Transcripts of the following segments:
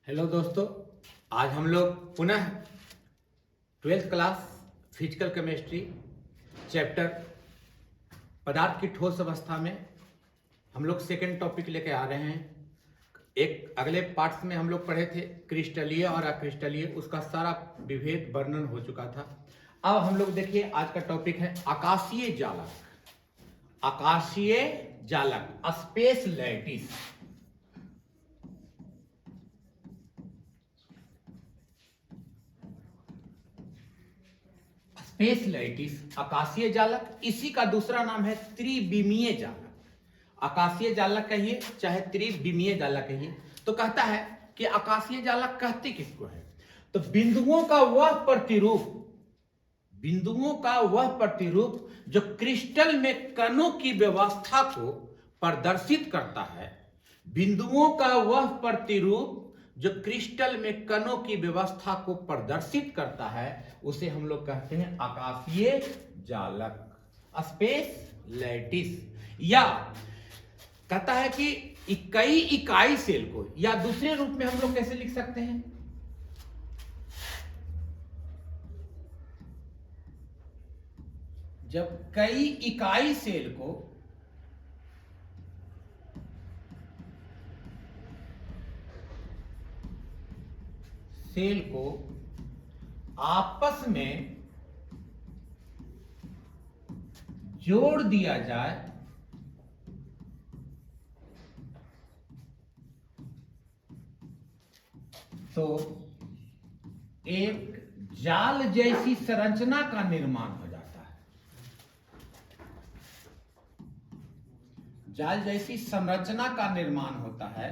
Hello दोस्तों, आज हम लोग पुनः 12th class physical chemistry chapter पदार्थ की ठोस अवस्था में हम लोग सेकेंड टॉपिक लेके आ रहे हैं। एक अगले पार्ट्स में हम लोग पढ़े थे क्रिस्टलीय और अक्रिस्टलीय, उसका सारा विभेद वर्णन हो चुका था। अब हम लोग देखिए आज का टॉपिक है आकाशीय जालक। आकाशीय जालक, स्पेस लैटिस। स्पेस लैटिस आकाशीय जालक, इसी का दूसरा नाम है त्रिविमीय जालक। आकाशीय जालक कहिए चाहे त्रिविमीय जालक कहिए, तो कहता है कि आकाशीय जालक कहते किसको है? तो बिंदुओं का वह प्रतिरूप जो क्रिस्टल में कणों की व्यवस्था को प्रदर्शित करता है। बिंदुओं का वह प्रतिरूप जो क्रिस्टल में कणों की व्यवस्था को प्रदर्शित करता है, उसे हम लोग कहते हैं आकाशीय जालक, स्पेस लैटिस। या कहता है कि कई इकाई सेल को, या दूसरे रूप में हम लोग कैसे लिख सकते हैं? जब कई इकाई सेल को आपस में जोड़ दिया जाए तो एक जाल जैसी संरचना का निर्माण हो जाता है। जाल जैसी संरचना का निर्माण होता है।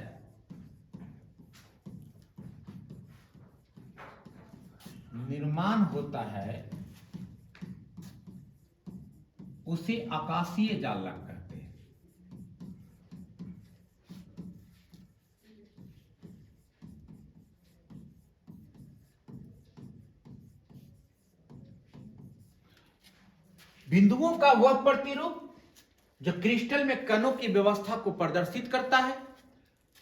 उसे आकाशीय जालक कहते हैं। बिंदुओं का वह प्रतिरूप जो क्रिस्टल में कणों की व्यवस्था को प्रदर्शित करता है,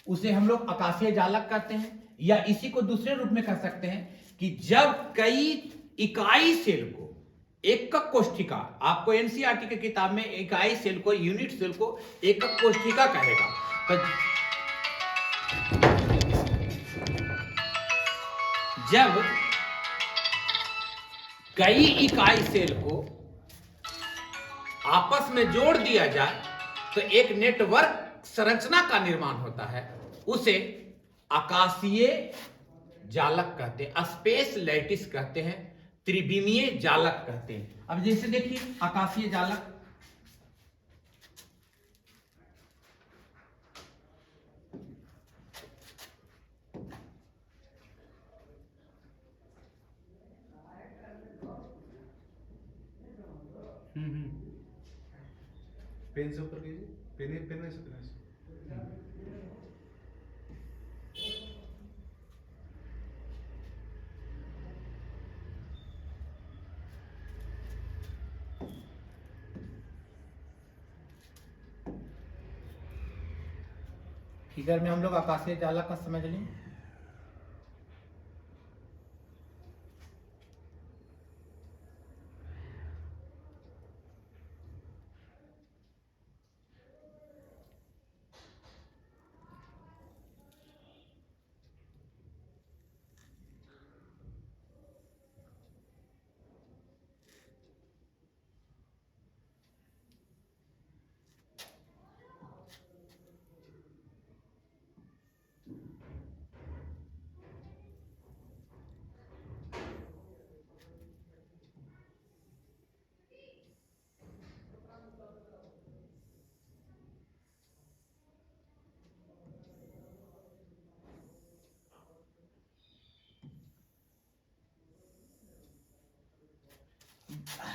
उसे हम लोग आकाशीय जालक कहते हैं। या इसी को दूसरे रूप में कह सकते हैं कि जब कई इकाई सेल को, एकक कोष्ठिका, आपको एनसीईआरटी की किताब में इकाई सेल को, यूनिट सेल को एकक कोष्ठिका कहेगा। तो जब कई इकाई सेल को आपस में जोड़ दिया जाए तो एक नेटवर्क संरचना का निर्माण होता है, उसे आकाशीय जालक कहते हैं, स्पेस लैटिस कहते हैं, त्रिविमीय जालक कहते हैं। अब जैसे देखिए आकाशीय जालक, पेन से ऊपर कीजिए, पेन में से पेन से। फिगर में हम लोग आकाशीय जालक का समझ लें।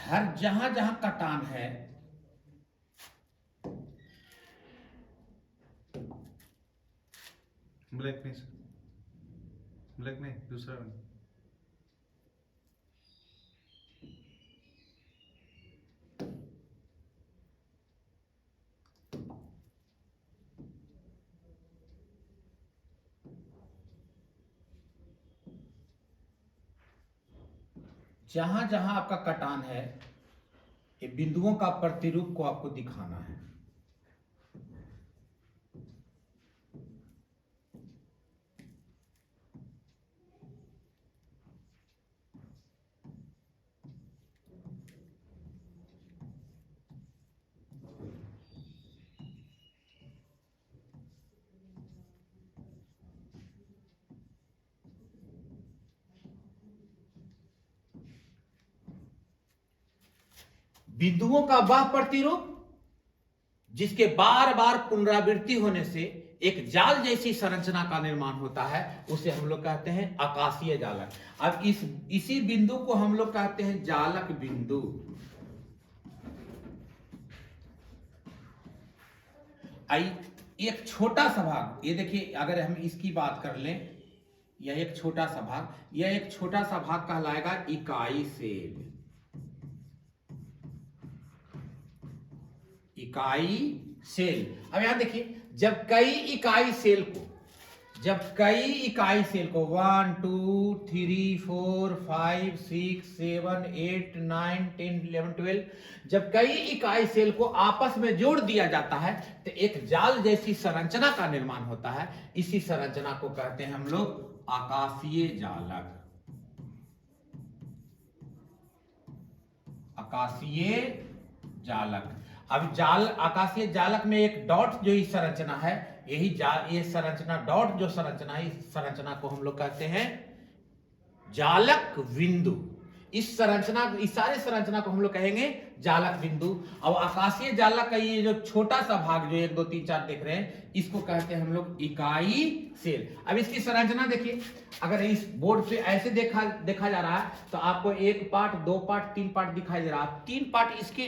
हर जहां जहां कटान है, ब्लैक नहीं सर, ब्लैक नहीं, दूसरा रंग। जहां जहां आपका कटान है, ये बिंदुओं का प्रतिरूप को आपको दिखाना है। बिंदुओं का वह प्रतिरूप जिसके बार बार पुनरावृत्ति होने से एक जाल जैसी संरचना का निर्माण होता है, उसे हम लोग कहते हैं आकाशीय जालक। अब इसी बिंदु को हम लोग कहते हैं जालक बिंदु। एक छोटा सा भाग, ये देखिए, अगर हम इसकी बात कर लें, यह एक छोटा सा भाग, यह एक छोटा सा भाग कहलाएगा इकाई सेल। इकाई सेल। अब यहां देखिए, जब कई इकाई सेल को 1 2 3 4 5 6 7 8 9 10 11 12 जब कई इकाई सेल को आपस में जोड़ दिया जाता है तो एक जाल जैसी संरचना का निर्माण होता है। इसी संरचना को कहते हैं हम लोग आकाशीय जालक। आकाशीय जालक। अब आकाशीय जालक में एक डॉट जो इस संरचना है, ये संरचना, डॉट जो संरचना है, इस संरचना को हम लोग कहते हैं जालक बिंदु। इस सारे संरचना को हम लोग कहेंगे जालक बिंदु। अब आकाशीय जालक का ये जो छोटा सा भाग जो 1 2 3 4 देख रहे हैं, इसको कहते हैं हम लोग इकाई सेल। अब इसकी संरचना देखिए, अगर इस बोर्ड पे ऐसे देखा जा रहा है तो आपको 1 पार्ट 2 पार्ट 3 पार्ट दिखाई दे रहा है। 3 पार्ट इसके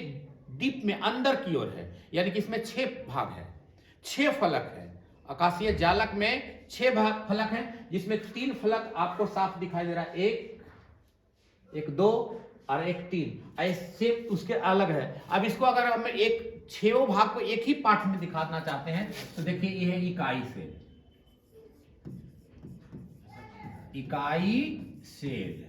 डीप में अंदर की ओर है, यानी कि इसमें 6 भाग है, 6 फलक है। आकाशीय जालक में 6 फलक हैं, जिसमें 3 फलक आपको साफ दिखाई दे रहा है, एक 2 और एक 3, ऐसे उसके अलग है। अब इसको अगर हम 6 भाग को एक ही पार्ट में दिखाना चाहते हैं तो देखिए, यह है इकाई सेल। इकाई सेल।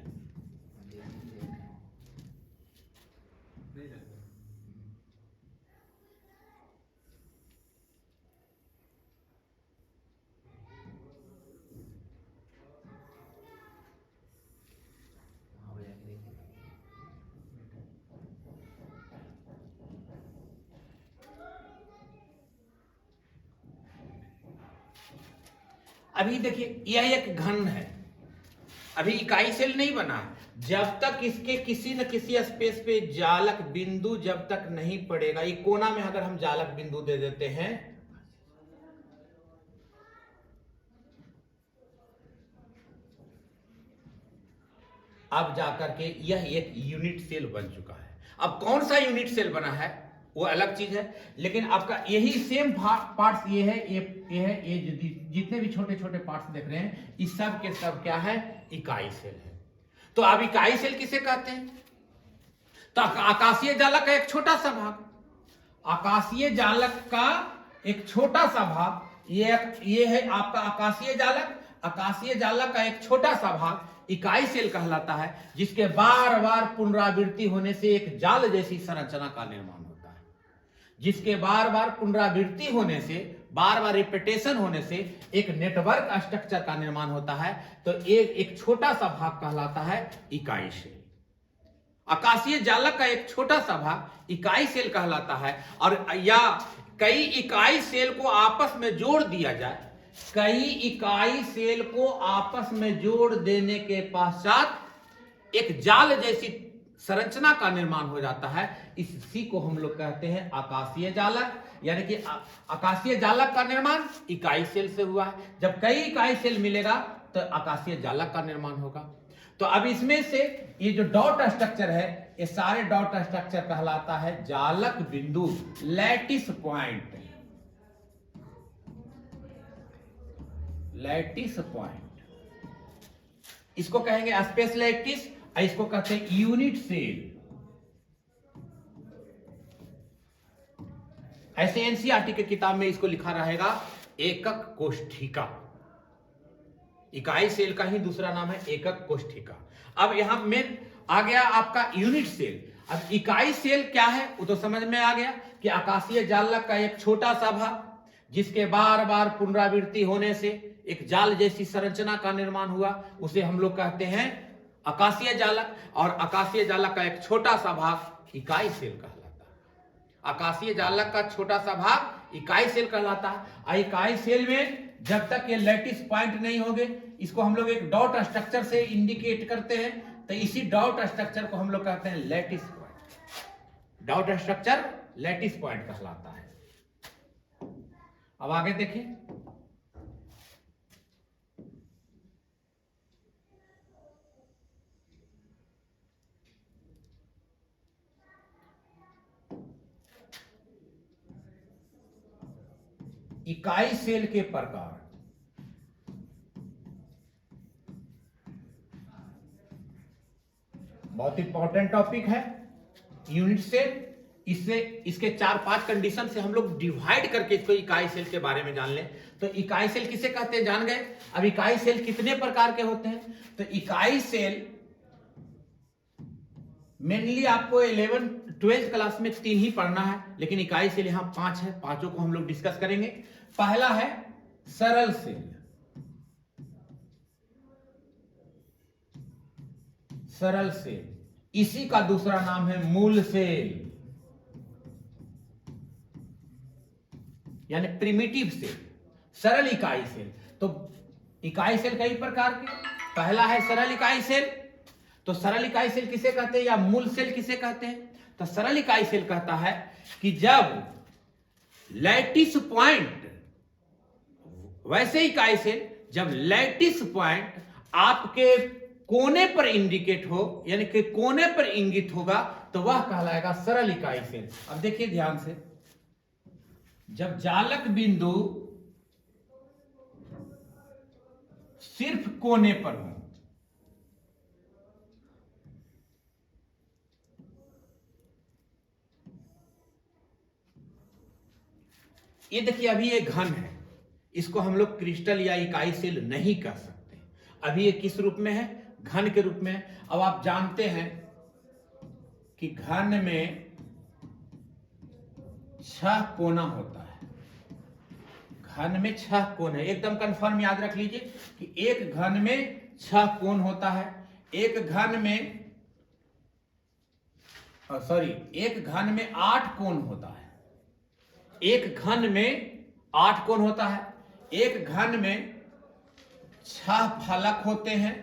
अभी देखिए, यह एक घन है, अभी इकाई सेल नहीं बना है। जब तक इसके किसी न किसी स्पेस पे जालक बिंदु जब तक नहीं पड़ेगा, ये कोना में अगर हम जालक बिंदु दे देते हैं, अब जाकर के यह एक यूनिट सेल बन चुका है। अब कौन सा यूनिट सेल बना है वो अलग चीज है, लेकिन आपका यही सेम पार्ट्स ये है, ये जितने भी छोटे छोटे पार्ट्स देख रहे हैं, इस सब के सब क्या है, इकाई सेल है। तो अब इकाई सेल किसे कहते हैं? तो आकाशीय जालक का एक छोटा सा भाग, आकाशीय जालक का एक छोटा सा भाग, ये है आपका आकाशीय जालक। आकाशीय जालक का एक छोटा सा भाग इकाई सेल कहलाता है, जिसके बार बार पुनरावृत्ति होने से एक जाल जैसी संरचना का निर्माण होता है। जिसके बार बार पुनरावृत्ति होने से, बार बार रिपीटेशन होने से एक नेटवर्क स्ट्रक्चर का निर्माण होता है। तो एक छोटा सा भाग कहलाता है इकाई सेल। आकाशीय जालक का एक छोटा सा भाग इकाई सेल कहलाता है। और या कई इकाई सेल को आपस में जोड़ दिया जाए, कई इकाई सेल को आपस में जोड़ देने के पश्चात एक जाल जैसी संरचना का निर्माण हो जाता है। इसी को हम लोग कहते हैं आकाशीय जालक। यानी कि आकाशीय जालक का निर्माण इकाई सेल से हुआ है। जब कई इकाई सेल मिलेगा तो आकाशीय जालक का निर्माण होगा। तो अब इसमें से ये जो डॉट स्ट्रक्चर है, ये सारे डॉट स्ट्रक्चर कहलाता है जालक बिंदु, लैटिस पॉइंट। लैटिस पॉइंट, इसको कहेंगे स्पेस लैटिस, इसको कहते हैं यूनिट सेल। ऐसे एनसीईआरटी के किताब में इसको लिखा रहेगा एकक कोष्ठिका। इकाई सेल का ही दूसरा नाम है एकक कोष्ठिका। अब यहां में आ गया आपका यूनिट सेल। अब इकाई सेल क्या है वो तो समझ में आ गया कि आकाशीय जालक का एक छोटा सा भाग जिसके बार बार पुनरावृत्ति होने से एक जाल जैसी संरचना का निर्माण हुआ, उसे हम लोग कहते हैं आकाशीय जालक। और आकाशीय जालक का एक छोटा सा भाग इकाई सेल कहलाता है। आकाशीय जालक का छोटा सा भाग इकाई सेल कहलाता है। इकाई सेल में जब तक ये लैटिस पॉइंट नहीं होंगे, इसको हम लोग एक डॉट स्ट्रक्चर से इंडिकेट करते हैं, तो इसी डॉट स्ट्रक्चर को हम लोग कहते हैं lattice point. Dot structure lattice point कहलाता है। अब आगे देखें, इकाई सेल के प्रकार। बहुत इंपॉर्टेंट टॉपिक है यूनिट सेल। इससे इसके 4-5 कंडीशन से हम लोग डिवाइड करके इसको इकाई सेल के बारे में जान लें। तो इकाई सेल किसे कहते हैं जान गए। अब इकाई सेल कितने प्रकार के होते हैं, तो इकाई सेल मेनली आपको 11-12 क्लास में 3 ही पढ़ना है, लेकिन इकाई सेल यहां 5 है, पांचों को हम लोग डिस्कस करेंगे। पहला है सरल सेल। सरल सेल, इसी का दूसरा नाम है मूल सेल, यानी प्रिमिटिव सेल। सरल इकाई सेल, तो इकाई सेल कई प्रकार के। पहला है सरल इकाई सेल। तो सरल इकाई सेल किसे कहते हैं या मूल सेल किसे कहते हैं, तो सरल इकाई सेल कहता है कि जब लैटिस पॉइंट, वैसे इकाई सेल जब लैटिस पॉइंट आपके कोने पर इंडिकेट हो, यानी कि कोने पर इंगित होगा, तो वह कहलाएगा सरल इकाई सेल। अब देखिए ध्यान से, जब जालक बिंदु सिर्फ कोने पर हो, ये देखिए अभी ये घन है, इसको हम लोग क्रिस्टल या इकाई सेल नहीं कर सकते। अभी ये किस रूप में है, घन के रूप में है। अब आप जानते हैं कि घन में 6 कोना होता है। घन में 6 कोण है, एकदम कंफर्म याद रख लीजिए कि एक घन में 6 कोण होता है। एक घन में एक घन में 8 कोण होता है। एक घन में 8 कोण होता है। एक घन में 6 फलक होते हैं।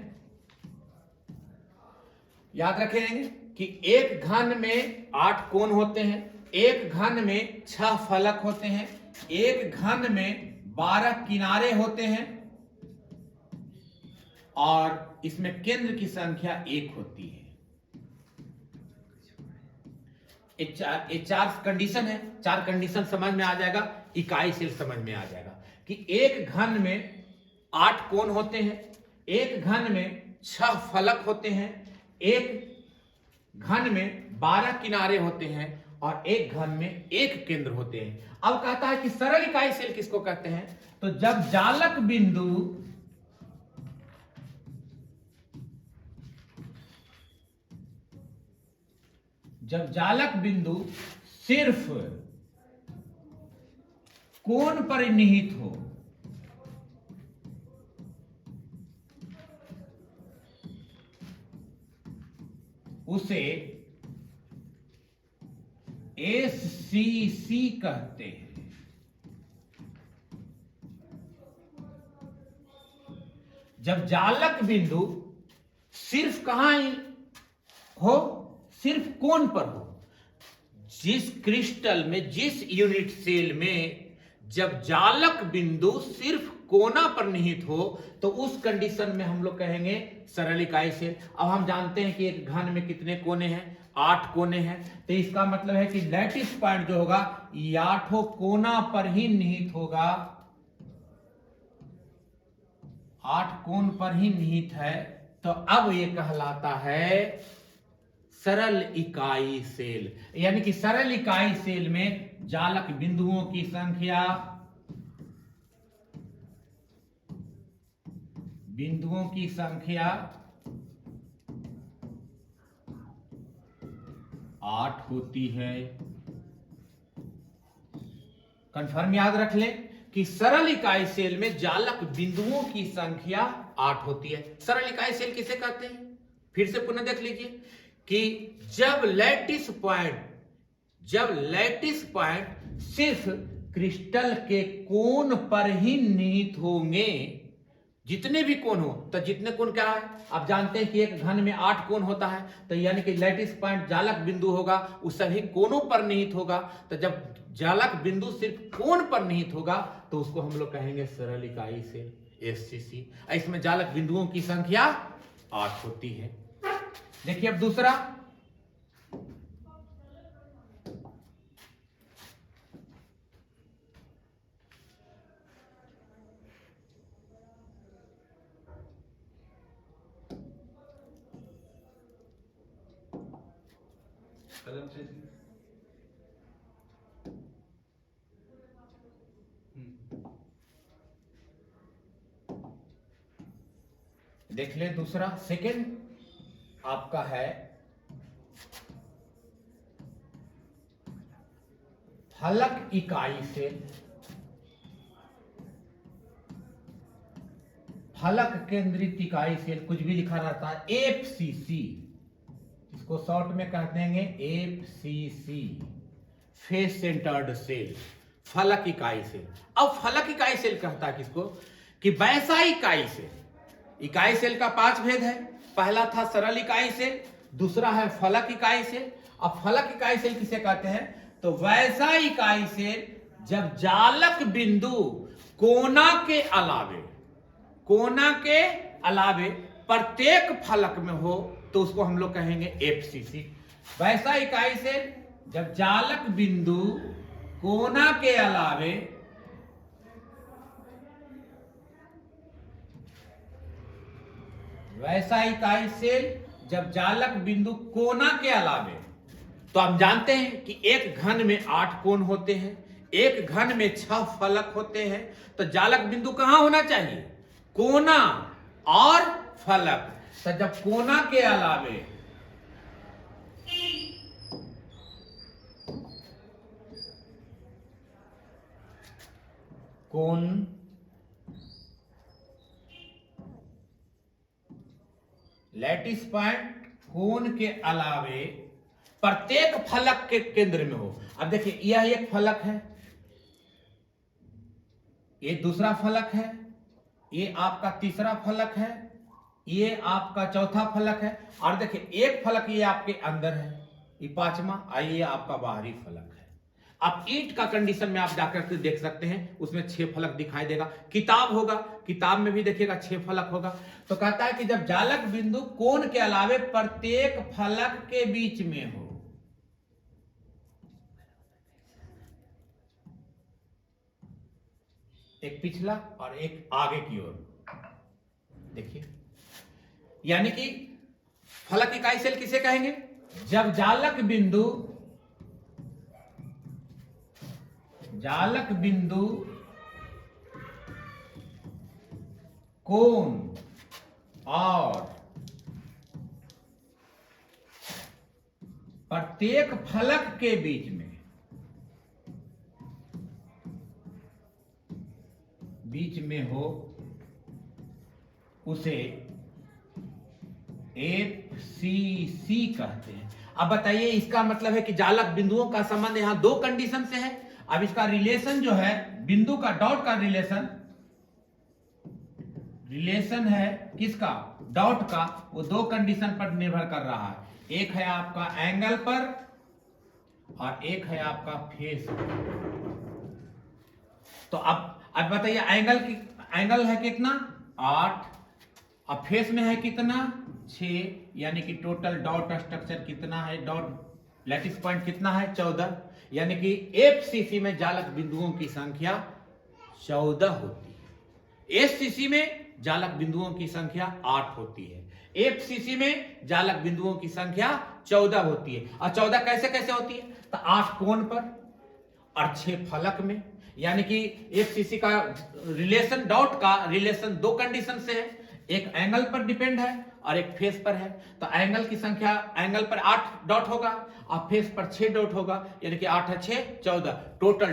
याद रखेंगे कि एक घन में 8 कोण होते हैं, एक घन में 6 फलक होते हैं, एक घन में 12 किनारे होते हैं, और इसमें केंद्र की संख्या 1 होती है। ये 4 कंडीशन है। 4 कंडीशन समझ में आ जाएगा, इकाई सेल समझ में आ जाएगा कि एक घन में 8 कोण होते हैं, एक घन में 6 फलक होते हैं, एक घन में 12 किनारे होते हैं, और एक घन में 1 केंद्र होते हैं। अब कहता है कि सरल इकाई सेल किसको कहते हैं, तो जब जालक बिंदु सिर्फ कोण पर निहित हो, उसे SCC कहते हैं। जब जालक बिंदु सिर्फ कहां हो, सिर्फ कोण पर हो, जिस क्रिस्टल में, जिस यूनिट सेल में जब जालक बिंदु सिर्फ कोना पर निहित हो, तो उस कंडीशन में हम लोग कहेंगे सरल इकाई सेल। अब हम जानते हैं कि एक घन में कितने कोने हैं, 8 कोने हैं, तो इसका मतलब है कि लैटिस पॉइंट जो होगा ये 8 कोना पर ही निहित होगा, 8 कोण पर ही निहित है। तो अब ये कहलाता है सरल इकाई सेल। यानी कि सरल इकाई सेल में जालक बिंदुओं की संख्या, 8 होती है। कंफर्म याद रख लें कि सरल इकाई सेल में जालक बिंदुओं की संख्या 8 होती है। सरल इकाई सेल किसे कहते हैं? फिर से पुनः देख लीजिए कि जब लैटिस पॉइंट सिर्फ क्रिस्टल के कोण पर ही निहित होंगे, जितने भी कोण हो, तो जितने कोण क्या है, आप जानते हैं कि एक घन में 8 कोण होता है, तो यानी कि लैटिस पॉइंट जालक बिंदु होगा, उस सभी कोणों पर निहित होगा। तो जब जालक बिंदु सिर्फ कोण पर निहित होगा तो उसको हम लोग कहेंगे सरल इकाई सेल, एससीसी। इसमें जालक बिंदुओं की संख्या 8 होती है। देखिए अब दूसरा, कलम से देख ले दूसरा, सेकंड आपका है फलक इकाई सेल। फलक केंद्रित इकाई सेल, कुछ भी लिखा रहता है, एफसीसी, इसको शॉर्ट में कहते हैं एफसीसी, फेस सेंटर्ड सेल, फलक इकाई सेल। अब फलक इकाई सेल कहता है किसको? कि वैसा इकाई सेल। इकाई सेल का 5 भेद है। पहला था सरल इकाई सेल, दूसरा है फलक इकाई सेल। अब फलक इकाई सेल किसे कहते हैं? तो वैसा इकाई सेल जब जालक बिंदु कोना के अलावे प्रत्येक फलक में हो तो उसको हम लोग कहेंगे एफसीसी। वैसा इकाई सेल जब जालक बिंदु कोना के अलावे वैसा इकाई सेल जब जालक बिंदु कोना के अलावे, तो हम जानते हैं कि एक घन में 8 कोण होते हैं, एक घन में 6 फलक होते हैं, तो जालक बिंदु कहां होना चाहिए? कोना और फलक। तो जब कोना के अलावे कोण लैटिस पॉइंट कोण के अलावे प्रत्येक फलक के केंद्र में हो। अब देखिए यह एक फलक है, ये दूसरा फलक है, ये आपका तीसरा फलक है, ये आपका चौथा फलक है, और देखिए एक फलक ये आपके अंदर है, ये 5वां, ये आपका बाहरी फलक है। अब ईंट का कंडीशन में आप जाकर के देख सकते हैं, उसमें 6 फलक दिखाई देगा। किताब होगा, किताब में भी देखिएगा 6 फलक होगा। तो कहता है कि जब जालक बिंदु कोण के अलावे प्रत्येक फलक के बीच में हो, एक पिछला और एक आगे की ओर, देखिए, यानी कि फलक इकाई सेल किसे कहेंगे? जब जालक बिंदु कोण और प्रत्येक फलक के बीच में हो, उसे एफसीसी कहते हैं। अब बताइए, इसका मतलब है कि जालक बिंदुओं का संबंध यहां 2 कंडीशन से है। अब इसका रिलेशन जो है, बिंदु का डॉट का रिलेशन है किसका? डॉट का। वो 2 कंडीशन पर निर्भर कर रहा है, एक है आपका एंगल पर और एक है आपका फेस पर। तो अब बताइए, एंगल है कितना? 8। अब फेस में है कितना? 6, यानी कि टोटल डॉट स्ट्रक्चर कितना है? डॉट लैटिस पॉइंट कितना है? 14, यानी कि एफसीसी में जालक बिंदुओं की संख्या 14 होती है। एससीसी में जालक बिंदुओं की संख्या 8 होती है, एफसीसी में जालक बिंदुओं की संख्या 14 होती है। और 14 कैसे कैसे होती है? तो 8 कोण पर और 6 फलक में, यानी कि एफसीसी का रिलेशन, डॉट का रिलेशन 2 कंडीशन से है, एक एंगल पर डिपेंड है और एक फेस पर है, तो एंगल की संख्या, एंगल पर 8 डॉट होगा और फेस पर 6 डॉट होगा, यानी कि 8 है 6 14, टोटल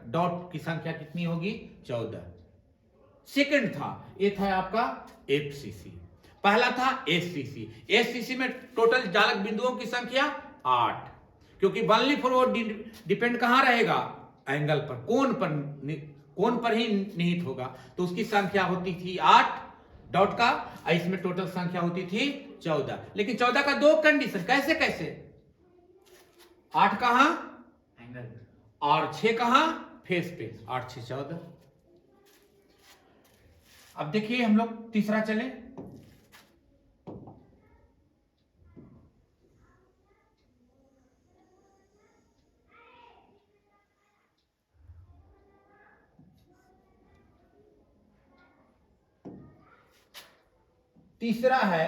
डॉट की संख्या कितनी होगी? 14। सेकंड था, ये था आपका एफसीसी, पहला था एससीसी। एससीसी में टोटल जालक बिंदुओं की संख्या 8, क्योंकि ओनली फॉर वो डिपेंड कहां रहेगा? एंगल पर, कोण पर ही निहित होगा, तो उसकी संख्या होती थी 8 डॉट का, और इसमें टोटल संख्या होती थी 14। लेकिन 14 का दो कंडीशन, कैसे कैसे? 8 कहां? एंगल। और 6 कहां? फेस पे। 8 6 14। अब देखिए हम लोग तीसरा चले। तीसरा है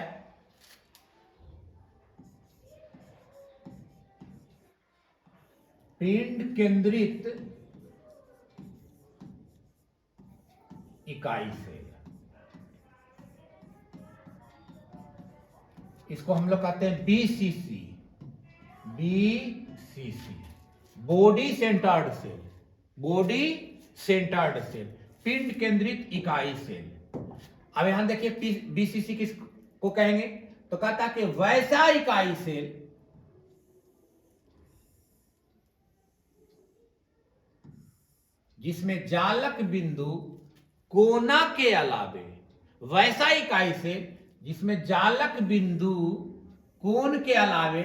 पिंड केंद्रित इकाई से, इसको हम लोग कहते हैं BCC. BCC, body centred cell. Body centred cell, पिंड केंद्रित इकाई सेल। अब यहां देखिए बीसीसी किसको कहेंगे? तो कहता कि वैसा इकाई सेल जिसमें जालक बिंदु कोना के अलावे, वैसा इकाई सेल जिसमें जालक बिंदु कोण के अलावे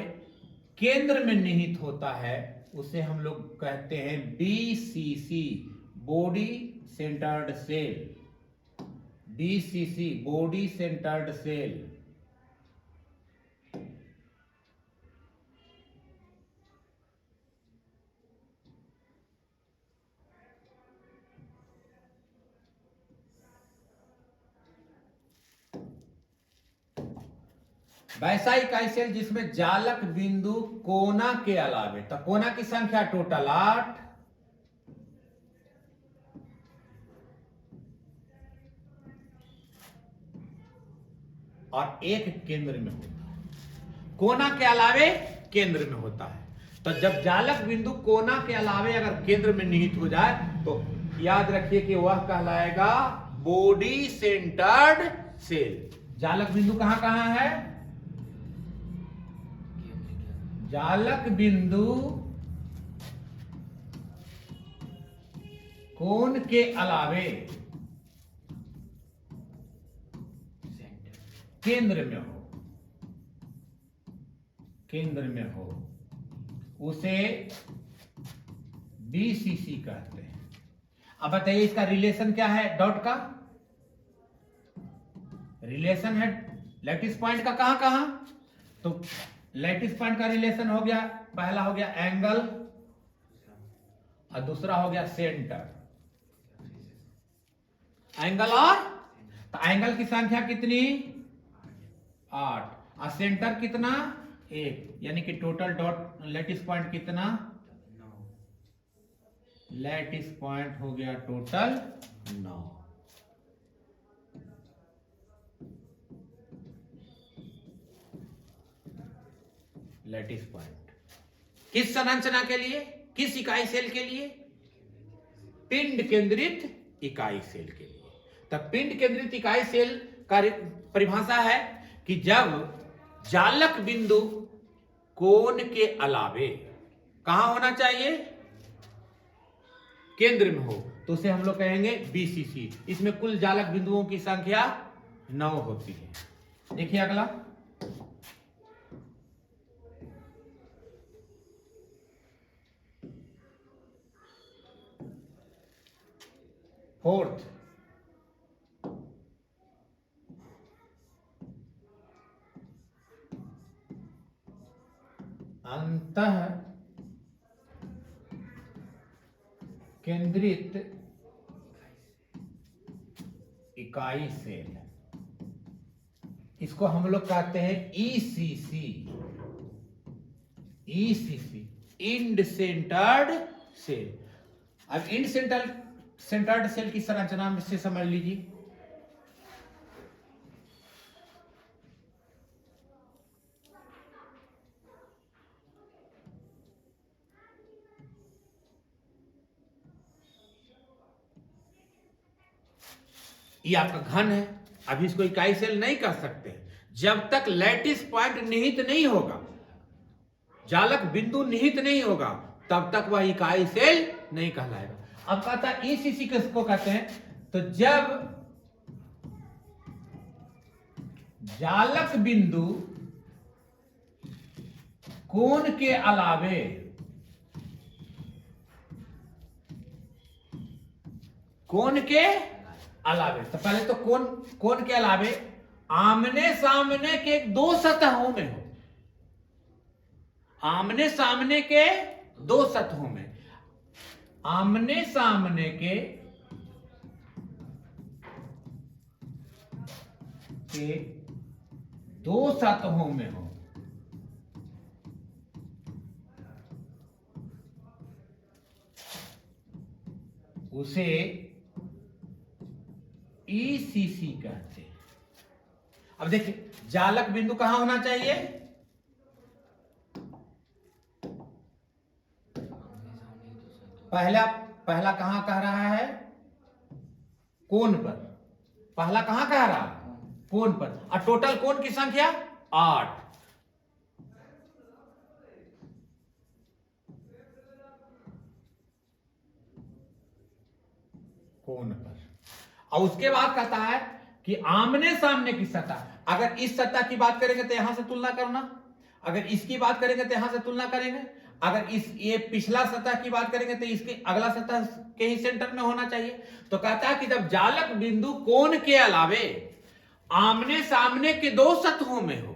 केंद्र में निहित होता है, उसे हम लोग कहते हैं BCC, body centred cell. BCC, body centred cell. वैसा इकाई सेल जिसमें जालक बिंदु कोना के अलावे, तो कोना की संख्या टोटल 8, और एक केंद्र में होता है। कोना के अलावे केंद्र में होता है। तो जब जालक बिंदु कोना के अलावे अगर केंद्र में निहित हो जाए, तो याद रखिए कि वह कहलाएगा बॉडी सेंटर्ड सेल। जालक बिंदु कहां कहां है? जालक बिंदु कोण के अलावे केंद्र में हो, केंद्र में हो, उसे बीसीसी कहते हैं। अब बताइए इसका रिलेशन क्या है? डॉट का रिलेशन है लैटिस पॉइंट का कहां कहां? तो लैटिस पॉइंट का रिलेशन हो गया, पहला हो गया एंगल और दूसरा हो गया सेंटर। एंगल तो एंगल की संख्या कितनी? 8, और सेंटर कितना? 1, यानी कि टोटल डॉट लैटिस पॉइंट कितना? 9। लैटिस पॉइंट हो गया टोटल 9। लैटिस पॉइंट किस संरचना के लिए? किस इकाई सेल के लिए? पिंड केंद्रित इकाई सेल के लिए। तब पिंड केंद्रित इकाई सेल का परिभाषा है कि जब जालक बिंदु कोण के अलावे कहां होना चाहिए? केंद्र में हो, तो उसे हम लोग कहेंगे बीसीसी। इसमें कुल जालक बिंदुओं की संख्या 9 होती है। देखिए अगला, फोर्थ, अंतः केंद्रित इकाई सेल, इसको हम लोग कहते हैं ECC. ECC, end centred cell. अब इंड सेंटर्ड सेल की संरचना में से समझ लीजिए। ये आपका घन है, अभी इसको इकाई सेल नहीं कह सकते जब तक लैटिस पॉइंट निहित नहीं होगा, जालक बिंदु निहित नहीं होगा, तब तक वह इकाई सेल नहीं कहलाएगा। अब कहता है ईसीसी किसको कहते हैं, तो जब जालक बिंदु कोण के अलावे तो पहले तो कोण के अलावे आमने सामने के दो सतहों में हो, आमने सामने के दो सतहों में, आमने सामने के दो सतहों में हो, उसे ईसीसी कहते हैं। अब देखिए जालक बिंदु कहां होना चाहिए, पहला कहां कह रहा है, कोण पर, पहला कहां कह रहा है, कोण पर, और टोटल कोण की संख्या 8। कोण पर, और उसके बाद कहता है कि आमने सामने की सतह, अगर इस सतह की बात करेंगे तो यहां से तुलना करना, अगर इसकी बात करेंगे तो यहां से तुलना करेंगे, अगर ये पिछला सतह की बात करेंगे तो इसके अगला सतह के ही सेंटर में होना चाहिए। तो कहता है कि जब जालक बिंदु कोण के अलावे आमने सामने के दो सतहों में हो,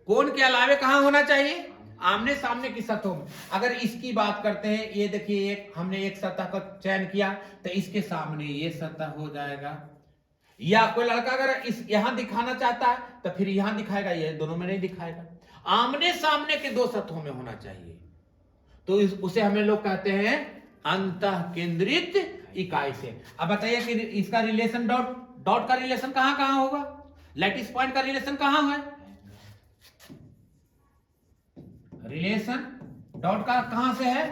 कोण के अलावे कहां होना चाहिए, आमने सामने की सतहों में। अगर इसकी बात करते हैं, ये देखिए हमने एक सतह का चयन किया तो इसके सामने ये सतह हो जाएगा, या कोई लड़का अगर इस यहां दिखाना चाहता है तो फिर यहां दिखाएगा, ये दोनों में नहीं दिखाएगा, आमने सामने के दो सतहों में होना चाहिए। तो उसे हमें लोग कहते हैं अंतः केंद्रित इकाई से। अब बताइए कि इसका रिलेशन डॉट का रिलेशन कहां कहां होगा, लैटिस पॉइंट का रिलेशन कहां है, रिलेशन डॉट का कहां से है,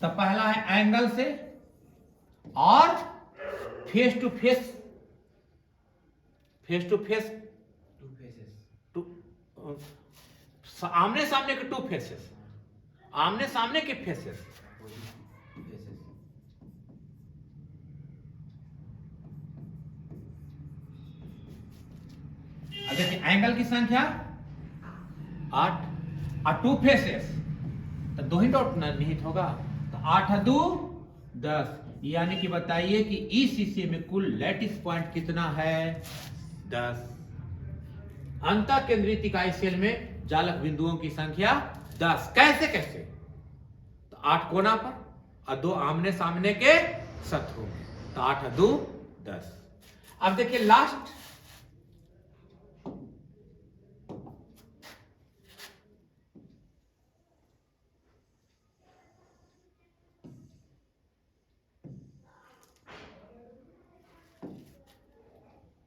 तो पहला है एंगल से और फेस टू फेस, आमने सामने के टू फेसेस, आमने सामने के फेसेस, देखिए एंगल की संख्या 8 और टू फेसेस तो दो ही डॉट निहित होगा, तो 8 2 10, यानी कि बताइए कि ईसीसी में कुल लैटिस पॉइंट कितना है, 10। अंतः केंद्रित इकाई सेल में जालक बिंदुओं की संख्या 10। कैसे कैसे, तो 8 कोना पर और 2 आमने सामने के सतहों में, तो 8 2 10। अब देखिए लास्ट,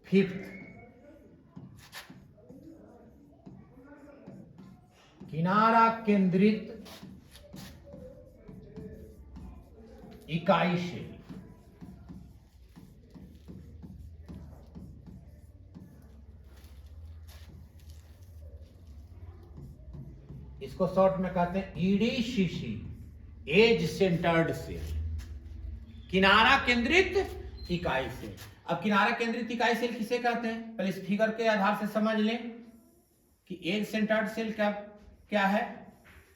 फिफ्थ, किनारा केंद्रित इकाई से इसको शॉर्ट में कहते हैं ईडीसीसी, एज सेंटर्ड सेल, किनारा केंद्रित इकाई सेल। अब किनारा केंद्रित इकाई सेल किसे कहते हैं, पहले इस फिगर के आधार से समझ लें कि एज सेंटर्ड सेल क्या है,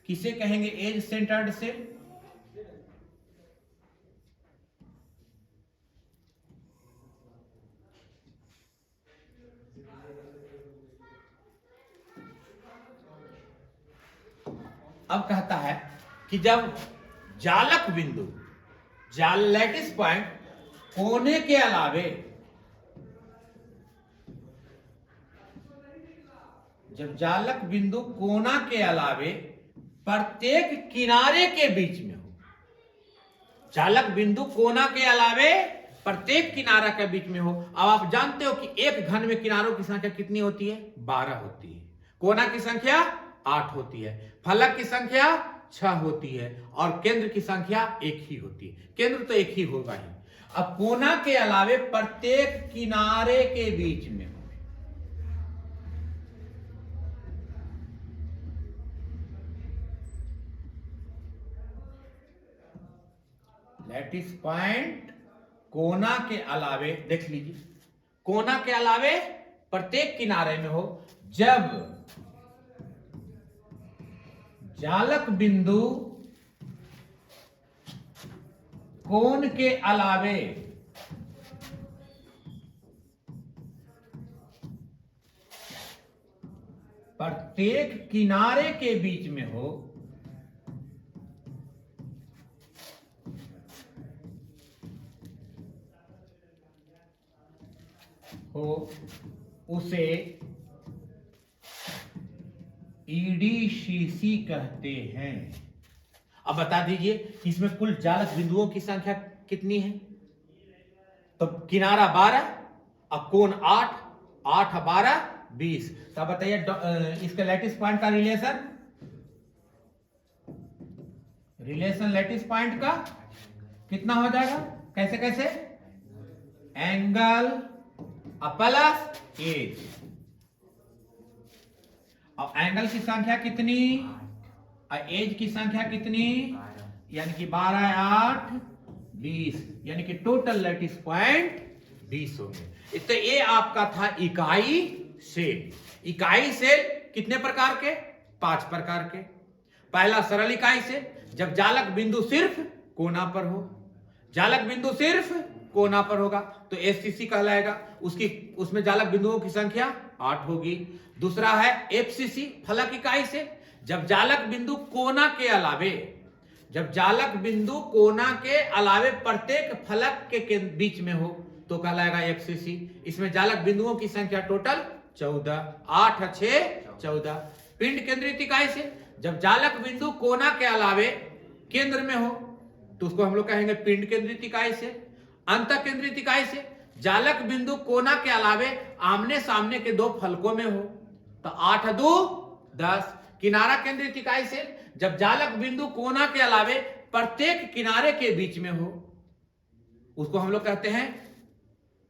किसे कहेंगे एज सेंटर्ड सेल, अब कहता है कि जब जालक बिंदु लैटिस पॉइंट कोने के अलावे, जब जालक बिंदु कोना के अलावे प्रत्येक किनारे के बीच में हो, जालक बिंदु कोना के अलावे प्रत्येक किनारा के बीच में हो। अब आप जानते हो कि एक घन में किनारों की संख्या कितनी होती है, 12 होती है, कोना की संख्या 8 होती है, फलक की संख्या 6 होती है और केंद्र की संख्या 1 ही होती है। केंद्र तो एक ही होगा ही। अब कोना के अलावे प्रत्येक किनारे के बीच में हो। लैटिस पॉइंट कोना के अलावे, देख लीजिए, कोना के अलावे प्रत्येक किनारे में हो जब जालक बिंदु कोण के अलावे प्रत्येक किनारे के बीच में हो उसे ईडीसीसी कहते हैं। अब बता दीजिए कि इसमें कुल जालक बिंदुओं की संख्या कितनी है? तो किनारा 12 और कोण 8, 8 12 20। तो बताइए इसका लैटिस पॉइंट का रिलेशन लैटिस पॉइंट का कितना हो जाएगा? कैसे कैसे? Angle plus edge. और एंगल की संख्या कितनी और एज की संख्या कितनी? यानी कि 12 8 20, यानी कि टोटल लैटिस पॉइंट 20 हो गए। तो ये आपका था इकाई सेल। इकाई सेल कितने प्रकार के? 5 प्रकार के। पहला सरल इकाई सेल, जब जालक बिंदु सिर्फ कोना पर हो। जालक बिंदु सिर्फ कोना पर होगा तो एससीसी कहलाएगा। उसमें जालक बिंदुओं की संख्या 8 होगी। दूसरा है एफसीसी, फलक इकाई से, जब जालक बिंदु कोना के अलावे, जब जालक बिंदु कोना के अलावे प्रत्येक फलक के बीच में हो तो कहलाएगा एफसीसी। इसमें जालक बिंदुओं की संख्या टोटल 14, 8 6 14। पिंड केंद्रित इकाई से, जब जालक बिंदु कोना के अलावे केंद्र में हो तो उसको हम लोग कहेंगे पिंड केंद्रित इकाई से। अंत केंद्रित इकाई से, जालक बिंदु कोना के अलावे आमने सामने के 2 फलकों में हो तो 8 2 10। किनारा केंद्रित इकाई से, जब जालक बिंदु कोना के अलावे प्रत्येक किनारे के बीच में हो उसको हम लोग कहते हैं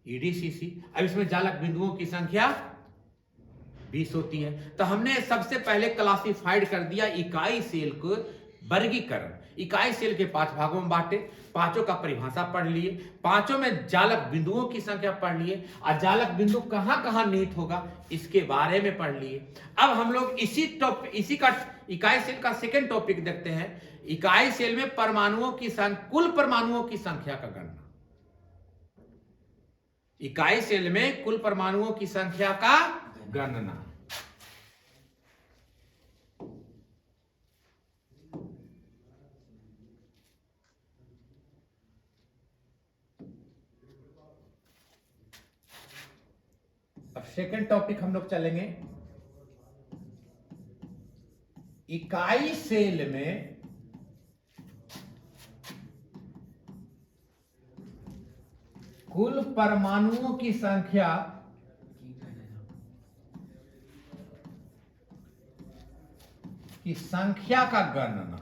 ईडीसीसी। अब इसमें जालक बिंदुओं की संख्या 20 होती है। तो हमने सबसे पहले क्लासिफाइड कर दिया इकाई सेल को, वर्गीकरण। इकाई सेल के 5 भागों में बांटे, पांचों का परिभाषा पढ़ लिए, पांचों में जालक बिंदुओं की संख्या पढ़ लिए और जालक बिंदु कहां कहां निहित होगा इसके बारे में पढ़ लिए। अब हम लोग इसी का इकाई सेल का सेकंड टॉपिक देखते हैं। इकाई सेल में परमाणुओं की कुल परमाणुओं की संख्या का गणना। इकाई सेल में कुल परमाणुओं की संख्या का गणना। अब सेकंड टॉपिक हम लोग चलेंगे। इकाई सेल में कुल परमाणुओं की संख्या का गणना।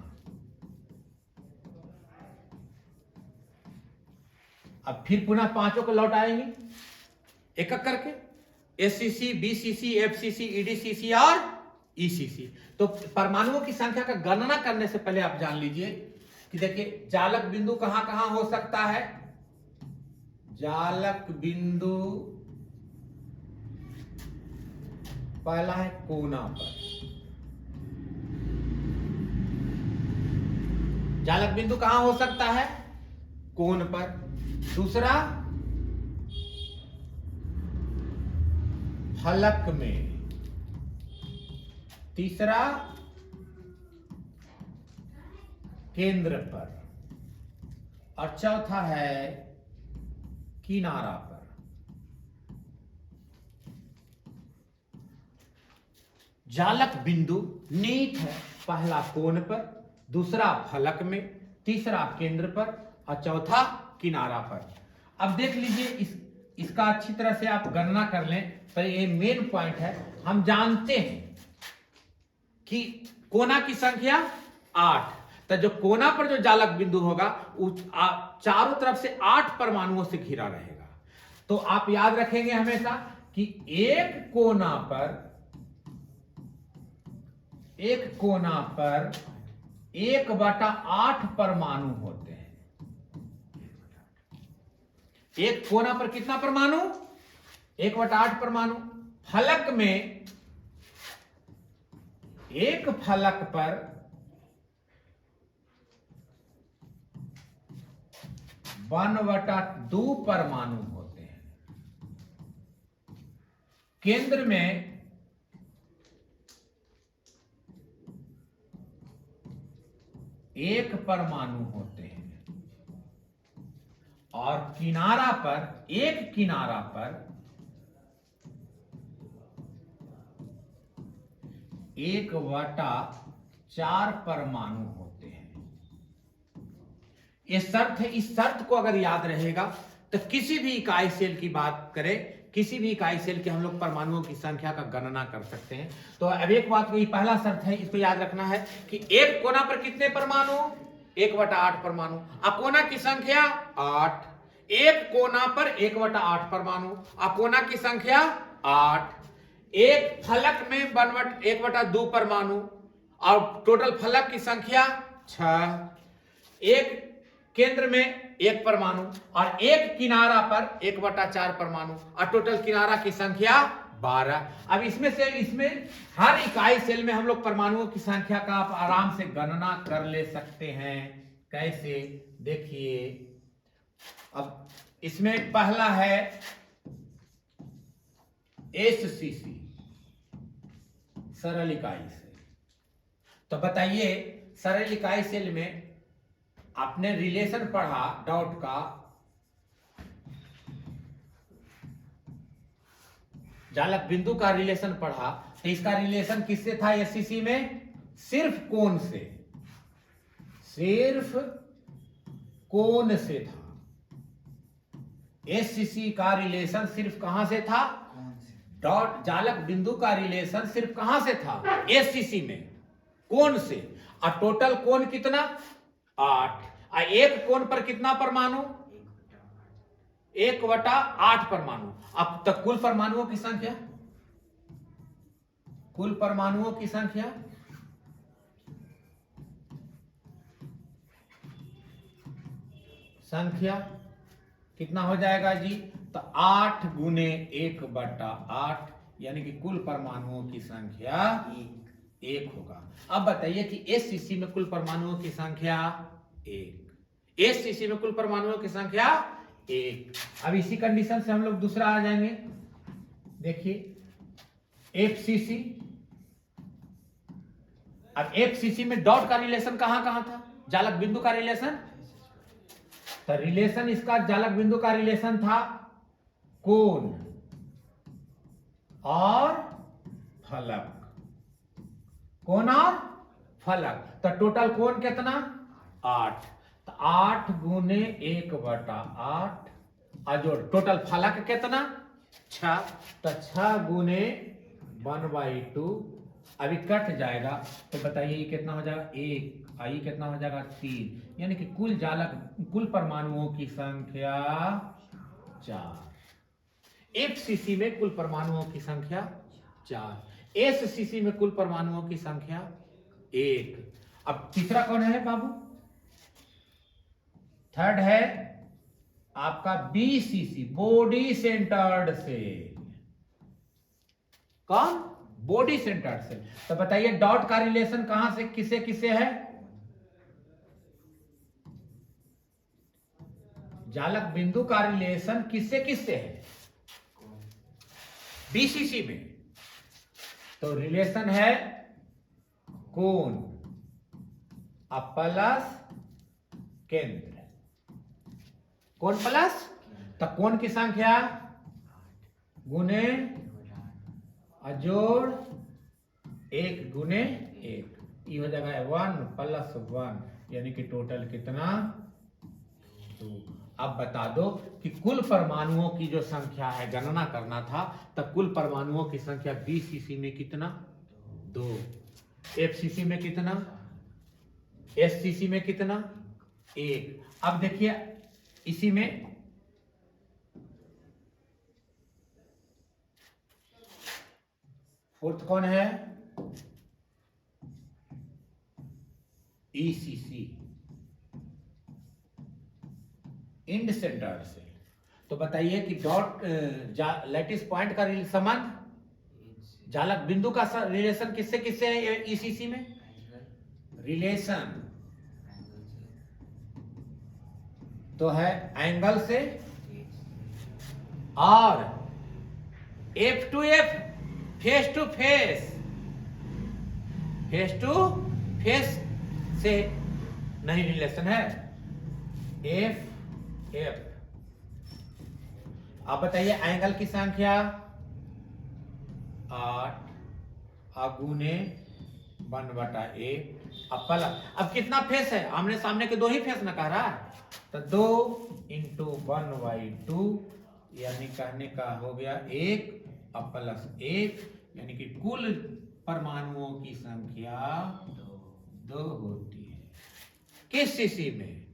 अब फिर पुनः पांचों को लौट आएंगे एक एक करके, एससीसी, बीसीसी, एफसीसी, ईडीसीसी और ईसीसी। तो परमाणुओं की संख्या का गणना करने से पहले आप जान लीजिए कि देखिए जालक बिंदु कहां कहां हो सकता है। जालक बिंदु पहला है कोना पर। जालक बिंदु कहां हो सकता है? कोण पर। दूसरा फलक में। तीसरा केंद्र पर। और चौथा है किनारा पर। जालक बिंदु निहित है पहला कोण पर, दूसरा फलक में, तीसरा केंद्र पर और चौथा किनारा पर। अब देख लीजिए इसका अच्छी तरह से आप गणना कर लें तो ये मेन पॉइंट है। हम जानते हैं कि कोना की संख्या 8, तो जो कोना पर जो जालक बिंदु होगा चारों तरफ से 8 परमाणुओं से घिरा रहेगा। तो आप याद रखेंगे हमेशा कि एक कोना पर 1/8 परमाणु होते हैं। एक कोना पर कितना परमाणु? 1/8 परमाणु। फलक में एक फलक पर 1/2 परमाणु होते हैं। केंद्र में एक परमाणु होते हैं और किनारा पर 1/4 परमाणु होते हैं। ये शर्त है। इस शर्त को अगर याद रहेगा तो किसी भी इकाई सेल की बात करें, किसी भी इकाई सेल के हम लोग परमाणुओं की संख्या का गणना कर सकते हैं। तो अब एक बात, ये पहला शर्त है, इसको याद रखना है कि एक कोना पर कितने परमाणु? 1/8 परमाणु। अकोना की संख्या 8। एक कोना पर 1/8 परमाणु, अकोना की संख्या 8। एक फलक में 1/2 परमाणु और टोटल फलक की संख्या 6। एक केंद्र में एक परमाणु और एक किनारा पर 1/4 परमाणु और टोटल किनारा की संख्या 12। अब इसमें हर इकाई सेल में हम लोग परमाणुओं की संख्या का आप आराम से गणना कर ले सकते हैं। कैसे? देखिए, अब इसमें पहला है एससीसी, सरल इकाई सेल। तो बताइए, सरल इकाई सेल में आपने रिलेशन पढ़ा डॉट का, जालक बिंदु का रिलेशन पढ़ा। तो इसका रिलेशन किससे था एससीसी में? सिर्फ कोण से, सिर्फ कोण से था। एससीसी का रिलेशन सिर्फ कहां से था? डॉट जालक बिंदु का रिलेशन सिर्फ कहां से था? एससीसी में, कोण से। और टोटल कोण कितना? 8। और एक कोण पर कितना परमाणु? 1/8 परमाणु। अब तक कुल परमाणुओं की संख्या, कुल परमाणुओं की संख्या कितना हो जाएगा जी? तो 8 गुने 1/8, यानी कि कुल परमाणुओं की संख्या 1 होगा। अब बताइए कि एससीसी में कुल परमाणुओं की संख्या 1। एससीसी में कुल परमाणुओं की संख्या 1। अब इसी कंडीशन से हम लोग दूसरा आ जाएंगे। देखिए, एफसीसी। अब एफसीसी में डॉट का रिलेशन कहां कहां था? जालक बिंदु का रिलेशन। तो रिलेशन इसका जालक बिंदु का रिलेशन था कोण और फलक, कोण और फलक। तो टोटल कोण कितना? 8। तो 8 गुने 1/8 और जो टोटल फलक कितना? 6। तो 6 गुने 1/2। अभी कट जाएगा तो बताइए ये कितना हो जाएगा? 1। आई कितना हो जाएगा? 3। यानी कि कुल परमाणुओं की संख्या 4। एफसीसी में कुल परमाणुओं की संख्या 4। एससीसी में कुल परमाणुओं की संख्या 1। अब तीसरा कौन है बाबू? थर्ड है आपका बीसीसी, बॉडी सेंटर्ड सेल। कौन? Body centred cell. तो बताइए डॉट का रिलेशन कहां से किसे किसे है? जालक बिंदु का रिलेशन किससे किससे है? बीसीसी में। तो रिलेशन है कोण प्लस केंद्र। कोण प्लस, तो कोण की संख्या गुने अजोड़ 1 गुने 1, ये हो जाएगा 1 + 1, यानी कि टोटल कितना? 2। अब बता दो कि कुल परमाणुओं की जो संख्या है, गणना करना था, तब कुल परमाणुओं की संख्या बीसीसी में कितना? 2। एफसीसी में कितना? एससीसी में कितना? 1। अब देखिए इसी में फोर्थ कौन है? ECC, end centred cell. तो बताइए कि डॉट लैटिस पॉइंट का संबंध जालक बिंदु का रिलेशन किससे किससे है ईसीसी में? रिलेशन तो है एंगल से, और F to F, face to face, face to face से नहीं रिलेशन है, एफ एफ। आप बताइए एंगल की संख्या 8 अगुने 1/8। अब कितना फेस है? आमने सामने के 2 ही फेस ना कह रहा है, तो 2 × 1/2, यानी कहने का हो गया 1 + 1, यानी कि कुल परमाणुओं की संख्या 2 होती है। किस सीसी में?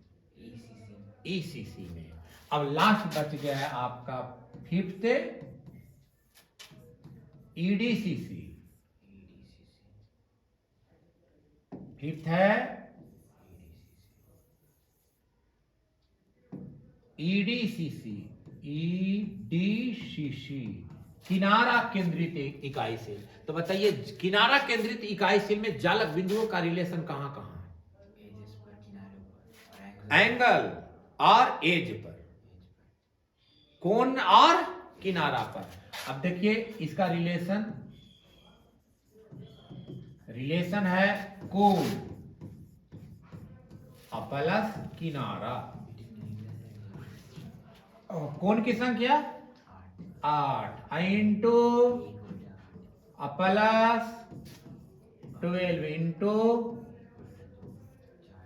ईसीसी में। अब लास्ट बच गया है आपका 5th ईडीसीसी। 5th है ईडीसीसी। ईडीसीसी किनारा केंद्रित इकाई सेल। तो बताइए किनारा केंद्रित इकाई सेल में जालक बिंदुओं का रिलेशन कहां कहां है? एंगल और एज पर, कोण और किनारा पर। अब देखिए इसका रिलेशन है कोण प्लस किनारा। कोण की संख्या 8 इंटू प्लस 12 इंटू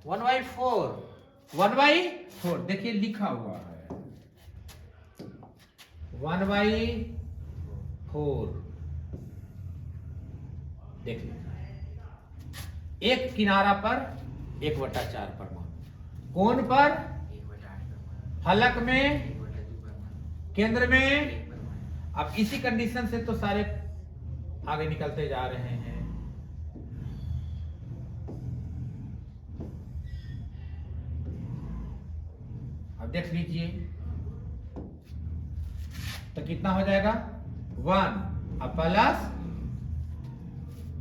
1/4। 1/4 देखिए लिखा हुआ है 1/4। देख लीजिए एक किनारा पर 1/4 परमाणु, कोण पर, फलक में, केंद्र में। अब इसी कंडीशन से तो सारे आगे निकलते जा रहे हैं। अब देख लीजिए तो कितना हो जाएगा 1 प्लस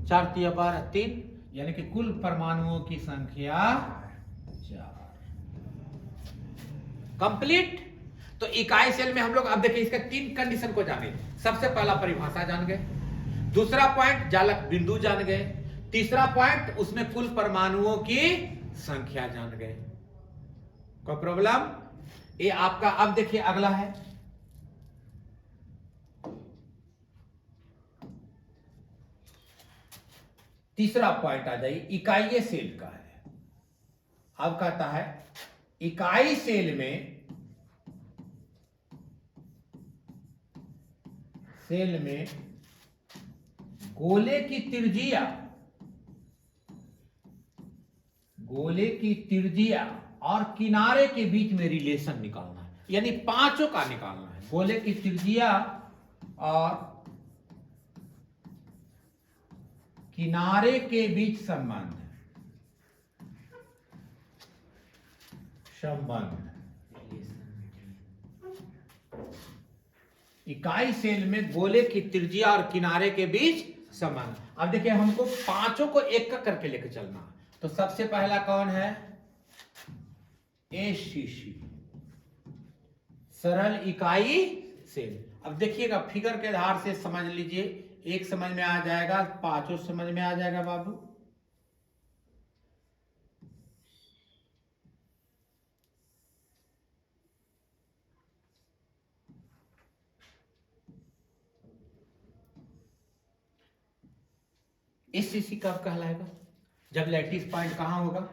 4 × 12 3, यानी कि कुल परमाणुओं की संख्या 4 कंप्लीट। तो इकाई सेल में हम लोग अब देखिए इसका 3 कंडीशन को जाने। सबसे पहला परिभाषा जान गए, दूसरा पॉइंट जालक बिंदु जान गए, तीसरा पॉइंट उसमें कुल परमाणुओं की संख्या जान गए। कोई प्रॉब्लम? ये आपका अब देखिए अगला है तीसरा पॉइंट आ जाइए, इकाई सेल का है। अब कहता है इकाई सेल में गोले की त्रिज्या और किनारे के बीच में रिलेशन निकालना है, यानी पांचों का निकालना है। गोले की त्रिज्या और किनारे के बीच संबंध इकाई सेल में गोले की त्रिज्या और किनारे के बीच संबंध। अब देखिए हमको पांचों को एक का करके लेकर चलना। तो सबसे पहला कौन है? एसीसी, सरल इकाई सेल। अब देखिएगा फिगर के आधार से समझ लीजिए, एक समझ में आ जाएगा, पांचों समझ में आ जाएगा बाबू। एसीसी कब कहलाएगा? जब लैटिस पॉइंट कहां होगा?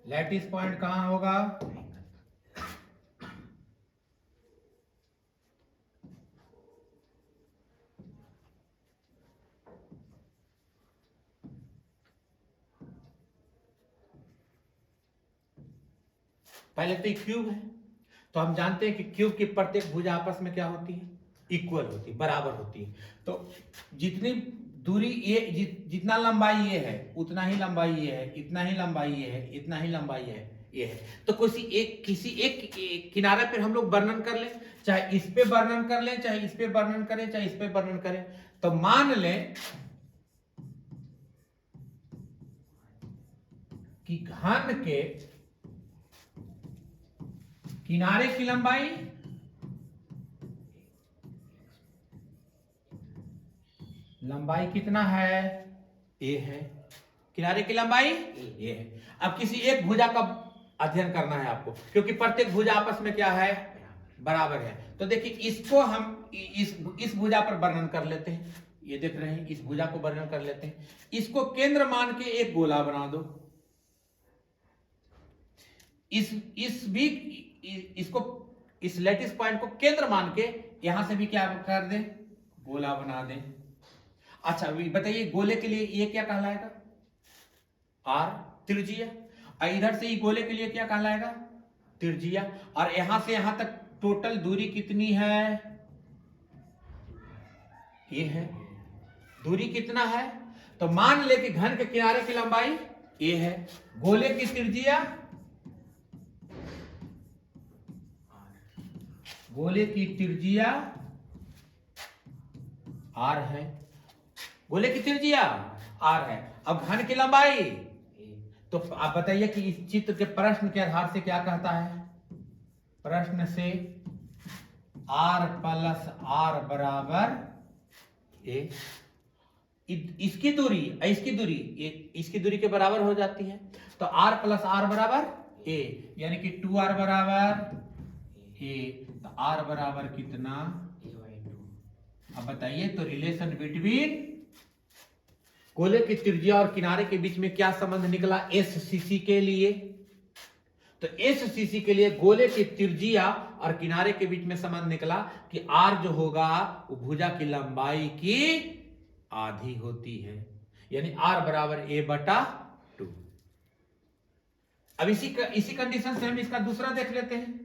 लैटिस पॉइंट कहां होगा? पहले तो ये क्यूब है, तो हम जानते हैं कि क्यूब की प्रत्येक भुजा आपस में क्या होती है, इक्वल होती है, बराबर होती है। तो जितनी दूरी ये जितना लंबाई ये है उतना ही लंबाई ये है, इतना ही लंबाई ये है, इतना ही लंबाई ये है। तो किसी एक किनारे पर हम लोग वर्णन कर लें, चाहे इस पे वर्णन कर लें, चाहे इस पे वर्णन करें, चाहे इस पे वर्णन करें। तो मान लें कि घन के किनारे की लंबाई कितना है, ए है, किनारे की लंबाई ए है। अब किसी एक भुजा का अध्ययन करना है आपको, क्योंकि प्रत्येक भुजा आपस में क्या है, बराबर है। तो देखिए इसको हम इस भुजा पर वर्णन कर लेते हैं, ये देख रहे हैं, इस भुजा को वर्णन कर लेते हैं। इसको केंद्र मान के एक गोला बना दो, इस लैटिस पॉइंट को केंद्र मान के यहां से भी क्या कर दें, गोला बना दें। अच्छा बताइए गोले के लिए ये क्या कहलाएगा, आर त्रिज्या, और इधर से ये गोले के लिए क्या कहलाएगा, त्रिज्या। और यहां से यहां तक टोटल दूरी कितनी है, ये है, दूरी कितना है। तो मान ले कि घन के किनारे की लंबाई ए है, गोले की त्रिज्या, गोले की त्रिज्या आर है, गोले की त्रिज्या आर है। अब घन की लंबाई, तो आप बताइए कि इस चित्र के प्रश्न के आधार से क्या कहता है, प्रश्न से आर प्लस आर बराबर ए, इसकी दूरी इसकी दूरी के बराबर हो जाती है। तो आर प्लस आर बराबर ए, यानी कि 2r बराबर ए। तो आर बराबर कितना, अब बताइए तो रिलेशन बिटवीन गोले की त्रिज्या और किनारे के बीच में क्या संबंध निकला, एससीसी के लिए। तो एससीसी के लिए गोले की त्रिज्या और किनारे के बीच में संबंध निकला कि आर जो होगा वो भुजा की लंबाई की आधी होती है, यानी आर बराबर ए बटा 2। अब इसी कंडीशन से हम इसका दूसरा देख लेते हैं।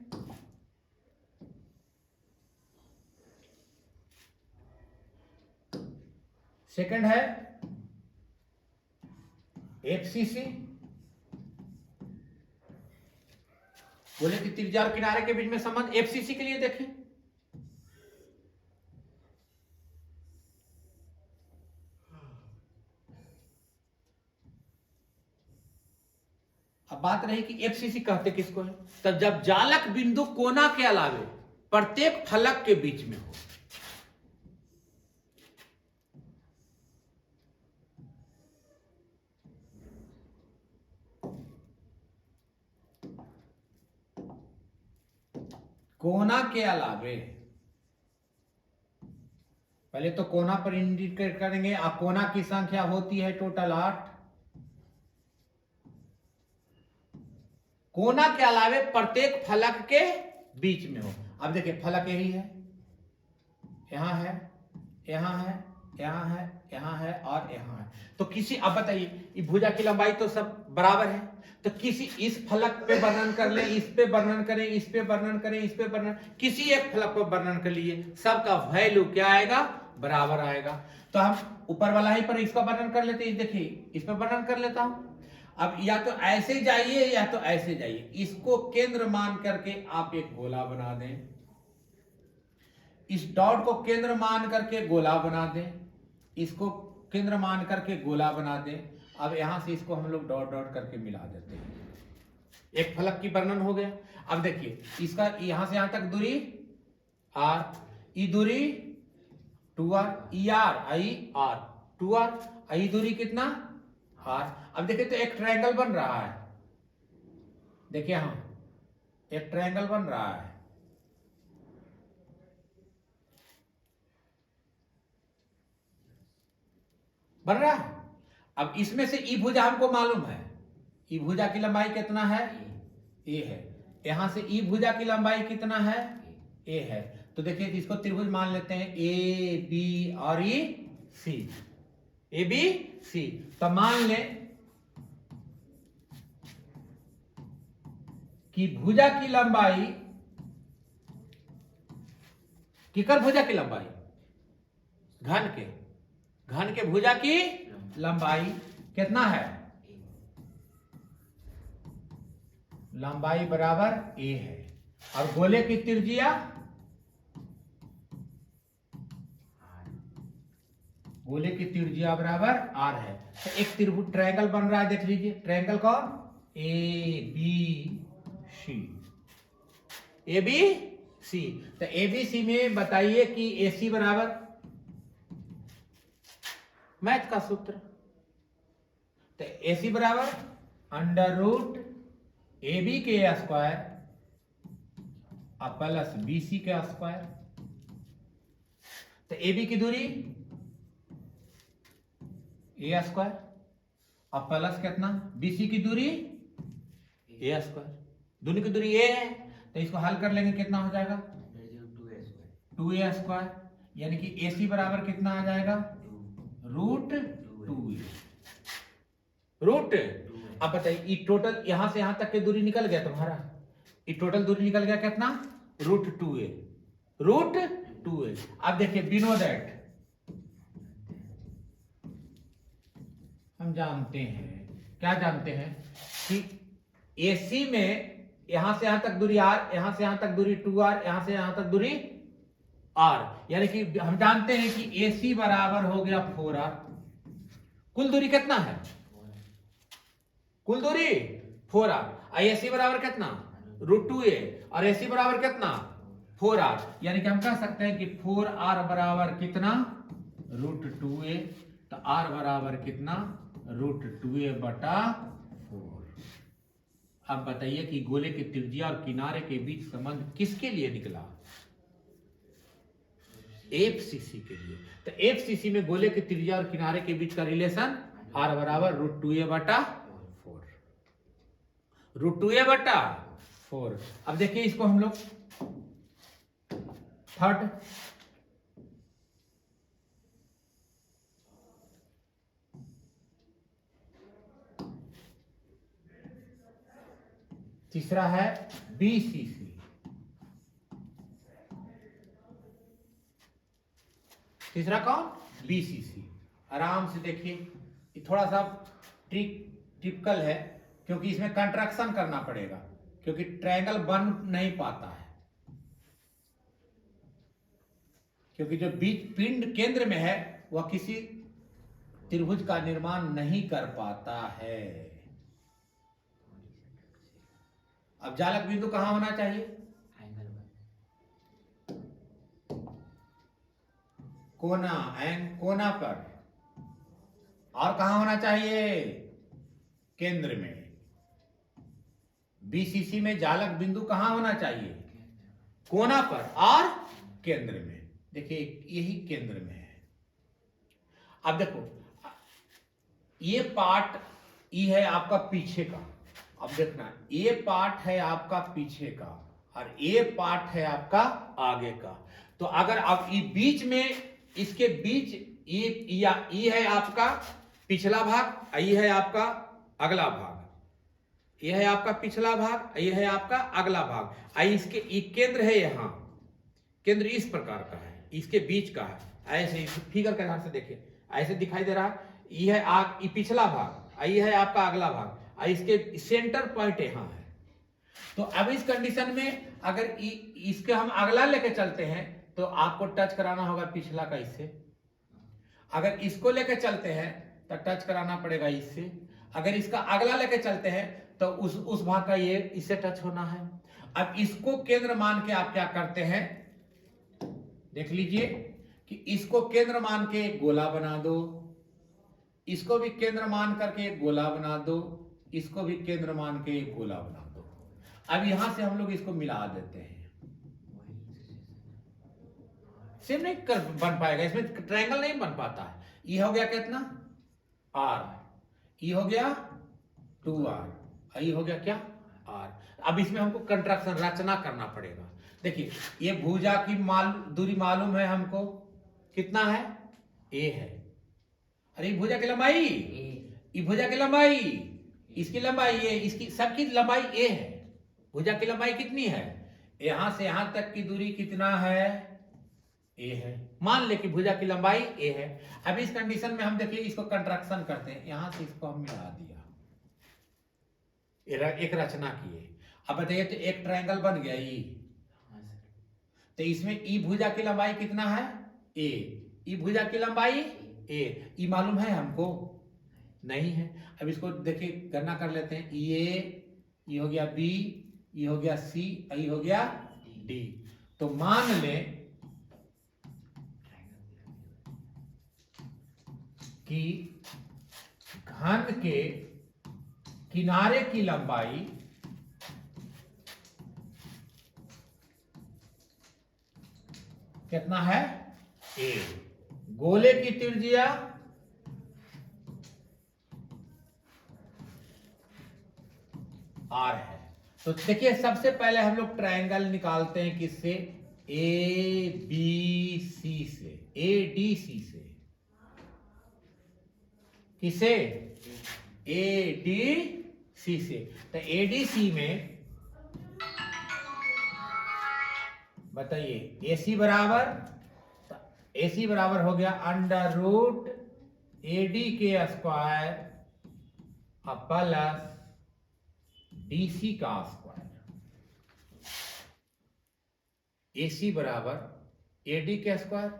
सेकंड है एफसीसी, गोले की त्रिज्या और किनारे के बीच में संबंध। एफसीसी के लिए देखें, अब बात रही कि एफसीसी कहते किसको है, तब जब जालक बिंदु कोना के अलावे प्रत्येक फलक के बीच में हो। कोना के अलावे, पहले तो कोना पर इंडिकेट करेंगे। अब कोना की संख्या होती है टोटल 8। कोना के अलावे प्रत्येक फलक के बीच में हो। अब देखिए फलक यही है, यहां है, यहां है, यहां है, यहां है और यहां है। तो किसी, अब बताइए भुजा की लंबाई तो सब बराबर है, तो किसी इस फलक पे वर्णन कर ले, इस पे वर्णन करें, इस पे वर्णन करें, इस पे वर्णन, किसी एक फलक पर वर्णन कर लिए, सबका वैल्यू क्या आएगा, बराबर आएगा। तो हम ऊपर वाला ही पर इसका वर्णन कर लेते हैं। देखिए इस पर वर्णन कर लेता हूं। अब या तो ऐसे जाइए या तो ऐसे जाइए, इसको केंद्र मान करके आप एक गोला बना दें, इस डॉट को केंद्र मान करके गोला बना दें, इसको केंद्र मान करके गोला बना दें। अब यहां से इसको हम लोग डॉट डॉट करके मिला देते हैं, एक फलक की वर्णन हो गया। अब देखिए इसका यहां से यहां तक दूरी r, ई दूरी 2r, E R I R 2r, ई दूरी कितना r। अब देखिए तो एक ट्रायंगल बन रहा है, देखिए हम एक ट्रायंगल बन रहा है। बन रहा है। अब इसमें से ई भुजा हमको मालूम है, ई भुजा की लंबाई कितना है, ए है। यहां से ई भुजा की लंबाई कितना है, ए है। तो देखिए इसको त्रिभुज मान लेते हैं, ए बी और ई सी, ए बी सी। तो मान लें कि भुजा की लंबाई, किकर भुजा की लंबाई, घन के भुजा की लंबाई कितना है, लंबाई बराबर a है, और गोले की त्रिज्या, गोले की त्रिज्या बराबर r है। तो एक त्रिभुज ट्रायंगल बन रहा है, देख लीजिए ट्रायंगल कौन, ABC। तो ABC में बताइए कि AC बराबर, मैथ का सूत्र, तो AC बराबर अंडर रूट AB के स्क्वायर प्लस BC के स्क्वायर। तो AB की दूरी A स्क्वायर और प्लस कितना, BC की दूरी A स्क्वायर, दोनों की दूरी A है, तो इसको हल कर लेंगे कितना हो जाएगा, 2A स्क्वायर, यानी कि AC बराबर कितना आ जाएगा, रूट 2A। अब बताइए ये टोटल यहां से यहां तक की दूरी निकल गया तुम्हारा, ये टोटल दूरी निकल गया कितना, रूट 2A। अब देखिए बिनो दैट हम जानते हैं, क्या जानते हैं कि AC में यहां से यहां तक दूरी r, यहां से यहां तक दूरी 2r, यहां से यहां तक दूरी r, यानी कि हम जानते हैं कि AC बराबर हो गया 4r। कुल दूरी कितना है, कुल दूरी 4r, AC बराबर कितना, रूट 2A, और AC बराबर कितना, 4r, यानी कि हम कह सकते हैं कि 4r बराबर कितना, रूट 2A। तो r बराबर कितना, रूट 2A बटा 4। अब बताइए कि गोले की त्रिज्या और किनारे के बीच संबंध किसके लिए निकला, FCC के लिए। तो FCC में गोले की त्रिज्या और किनारे के बीच का रिलेशन r बराबर रूट 2A बटा 4, रूट 2A बटा 4। अब देखिए इसको हम लोग थर्ड, तीसरा है BCC, तीसरा कौन, BCC। आराम से देखिए, ये थोड़ा सा टिपिकल है क्योंकि इसमें कंट्रैक्शन करना पड़ेगा, क्योंकि ट्रायंगल बन नहीं पाता है, क्योंकि जो बीच पिंड केंद्र में है वह किसी त्रिभुज का निर्माण नहीं कर पाता है। अब जालक बिंदु कहां होना चाहिए, कोना पर, और कहां होना चाहिए, केंद्र में। BCC में जालक बिंदु कहां होना चाहिए, कोना पर और केंद्र में। देखिए यही केंद्र में है। अब देखो ये पार्ट ये है आपका पीछे का, अब देखना ये पार्ट है आपका पीछे का और ये पार्ट है आपका आगे का। तो अगर आप ये बीच में, इसके बीच ये है आपका पिछला भाग, ये है आपका अगला भाग, ये है आपका पिछला भाग, ये है आपका अगला भाग, इसके केंद्र है यहाँ, केंद्र इस प्रकार का है, इसके बीच का है, ऐसे फिगर के ध्यान से देखिए, ऐसे दिखाई दे रहा है, ये है ये पिछला भाग, ये है आपका अगला भाग, इसके सेंटर पॉइंट यहाँ है। तो अब इस कंडीशन में अगर इसके हम अगला लेके चलते हैं तो आपको टच कराना होगा पिछला का इससे, अगर इसको लेके चलते हैं तो टच कराना पड़ेगा इससे, अगर इसका अगला लेके चलते हैं तो उस भाग का ये इससे टच होना है। अब इसको केंद्र मान के आप क्या करते हैं, देख लीजिए कि इसको केंद्र मान के एक गोला बना दो, इसको भी केंद्र मान करके एक गोला बना दो, इसको भी केंद्र मान के एक गोला बना दो। अब यहां से हम लोग इसको मिला देते हैं, सेम नहीं बन पाएगा, इसमें ट्रायंगल नहीं बन पाता है। ये हो गया कितना r, ये हो गया 2r, ये हो गया क्या r। अब इसमें हमको कंट्रैक्शन रचना करना पड़ेगा। देखिए ये भुजा की दूरी मालूम है हमको, कितना है, a है, अरे भुजा की लंबाई, ये भुजा की लंबाई, इसकी लंबाई ये, इसकी सबकी लंबाई a है, भुजा की लंबाई कितनी है, यहां से यहां तक की दूरी कितना है, ए है। मान ले कि भुजा की लंबाई ए है। अब इस कंडीशन में हम देखिए इसको कंट्रैक्शन करते हैं, यहां से इसको हम मिला दिया, एक रचना किए। अब बताइए तो एक ट्रायंगल बन गया ई, तो इसमें ई भुजा की लंबाई कितना है, ए, ई भुजा की लंबाई ए, ई मालूम है हमको, नहीं है। अब इसको देखिए गणना कर लेते हैं, ये हो गया बी, ये हो गया सी, ये हो गया डी। तो मान लें कि घन के किनारे की लंबाई कितना है, ए, गोले की त्रिज्या आर है। तो देखिए सबसे पहले हम लोग ट्रायंगल निकालते हैं किससे, ए बी सी से, ए डी सी से, किसे, ए डी सी से। तो ए डी सी में बताइए ए सी बराबर, ए सी बराबर हो गया अंडर रूट ए डी के स्क्वायर प्लस डी सी का स्क्वायर। ए सी बराबर ए डी के स्क्वायर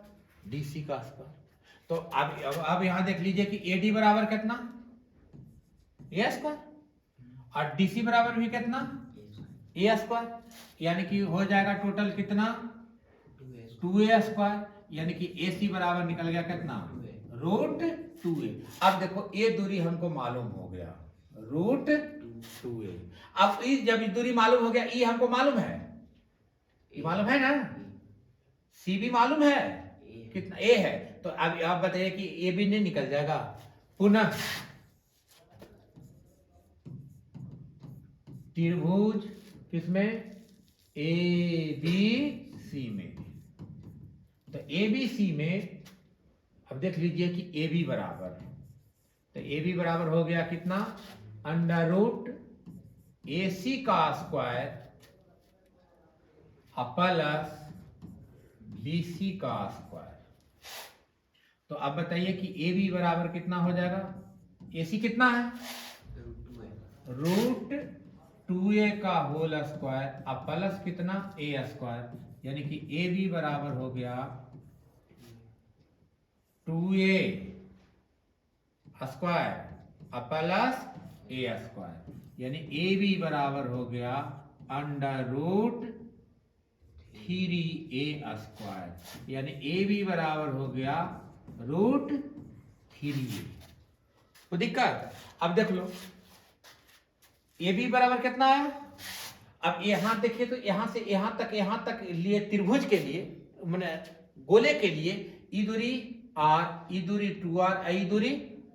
डी सी का स्क्वायर। तो अब यहां देख लीजिए कि ए डी बराबर कितना, ए स्क्वायर, और डी सी बराबर भी कितना, ए स्क्वायर, यानी कि हो जाएगा टोटल कितना, 2a स्क्वायर, यानी कि ए सी बराबर निकल गया कितना, रूट 2a। अब देखो ये दूरी हमको मालूम हो गया, रूट 2a। अब जब दूरी मालूम हो गया, ई हमको मालूम है, ये मालूम है ना, सी भी मालूम है, कितना ए है। तो अब आप बताइए कि ए भी नहीं निकल जाएगा, पुनः त्रिभुज किसमें, ए बी सी में। तो ए बी सी में अब देख लीजिए कि ए बी बराबर, तो ए बी बराबर हो गया कितना, अंडर रूट ए सी का स्क्वायर प्लस बी सी का स्क्वायर। तो अब बताइए कि ए बी बराबर कितना हो जाएगा, ए सी कितना है, रूट 2a का होल स्क्वायर अब प्लस कितना, ए स्क्वायर, यानी कि ए बी बराबर हो गया 2a स्क्वायर प्लस ए स्क्वायर, यानी ए बी बराबर हो गया अंडर रूट 3a स्क्वायर, यानी ए बी बराबर हो गया रूट 3a। तो दिक्कत, अब देख लो ए बी बराबर कितना है। अब यहां देखिए तो यहां से यहां तक लिए त्रिभुज के लिए, माने गोले के लिए ई दूरी आर, ई दूरी 2r, ई दूरी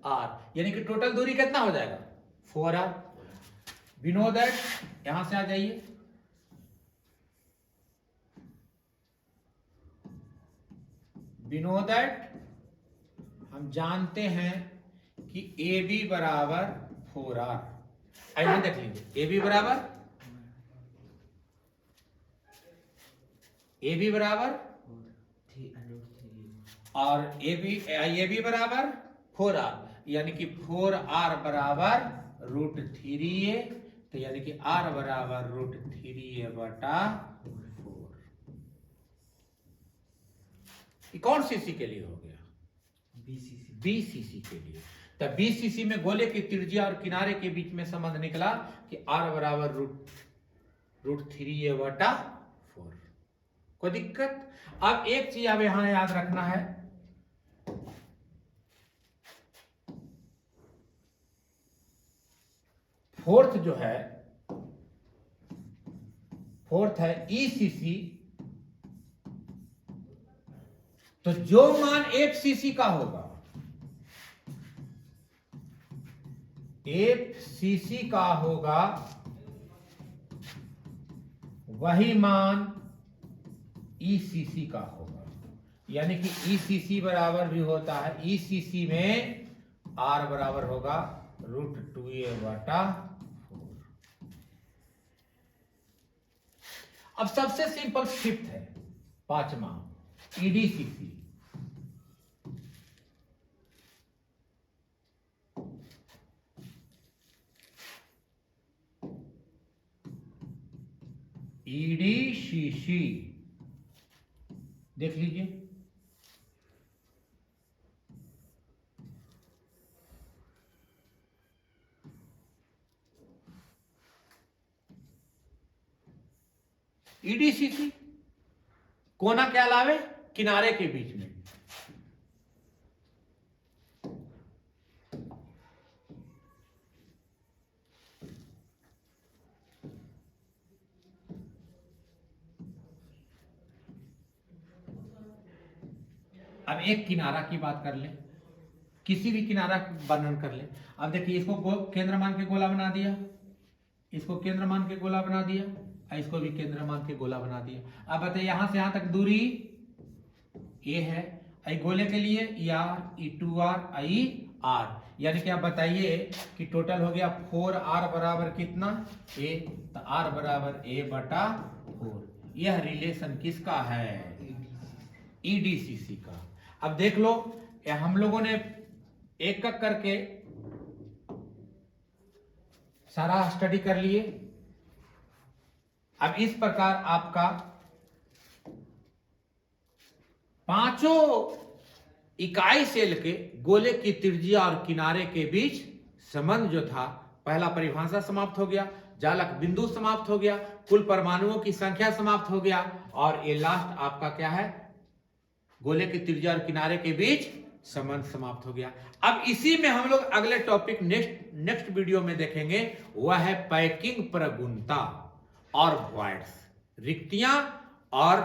आर, यानी कि टोटल दूरी कितना हो जाएगा, 4r। वी नो दैट, यहां से आ जाइए, वी नो दैट, हम जानते हैं कि ए बी बराबर 4r। यहां देख लीजिए ए बी बराबर, ए बी बराबर और ए बी बराबर 4r, यानी कि 4r बराबर रूट 3a। तो यानी कि r बराबर रूट 3a बटा 4। कौन सी के लिए हो गया, बीसीसी के लिए। तो बीसीसी में गोले की त्रिज्या और किनारे के बीच में संबंध निकला कि r बराबर रूट 3a बटा 4। कोई दिक्कत। अब एक चीज अब यहां याद रखना है, फोर्थ जो है, फोर्थ है ईसीसी। तो जो मान एक सीसी का होगा, एक सीसी का होगा, वही मान ईसीसी का होगा। यानी कि ईसीसी बराबर भी होता है, ईसीसी में आर बराबर होगा रूट 2a बटा 4। अब सबसे सिंपल फिफ्थ है, पांचवा ईडीसीसी। ईडीसीसी देख लीजिए। ईडीसीसी कोना के अलावे किनारे के बीच में। अब एक किनारा की बात कर ले, किसी भी किनारा का वर्णन कर ले। अब देखिए इसको केंद्र मान के गोला बना दिया, इसको केंद्र मान के गोला बना दिया, इसको भी केंद्र मान के गोला बना दिया। अब बताइए यहां से यहां तक दूरी ए है, आई गोले के लिए ई 2r आई r, यानी कि आप बताइए कि टोटल हो गया 4r बराबर कितना a, तो r बराबर a/4। यह रिलेशन किसका है? ईडीसीसी का। अब देख लो हम लोगों ने एक एक करके सारा स्टडी कर लिए। अब इस प्रकार आपका पांचों इकाई सेल के गोले की त्रिज्या और किनारे के बीच संबंध जो था, पहला परिभाषा समाप्त हो गया, जालक बिंदु समाप्त हो गया, कुल परमाणुओं की संख्या समाप्त हो गया, और ये लास्ट आपका क्या है? गोले की त्रिज्या और किनारे के बीच संबंध समाप्त हो गया। अब इसी में हम लोग अगले टॉपिक नेक्स्ट वीडियो में देखेंगे, वह है पैकिंग प्रगुणता और वॉइड्स, रिक्तियां और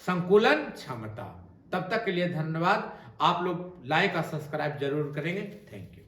संकुलन क्षमता। तब तक के लिए धन्यवाद। आप लोग लाइक और सब्सक्राइब जरूर करेंगे। Thank you.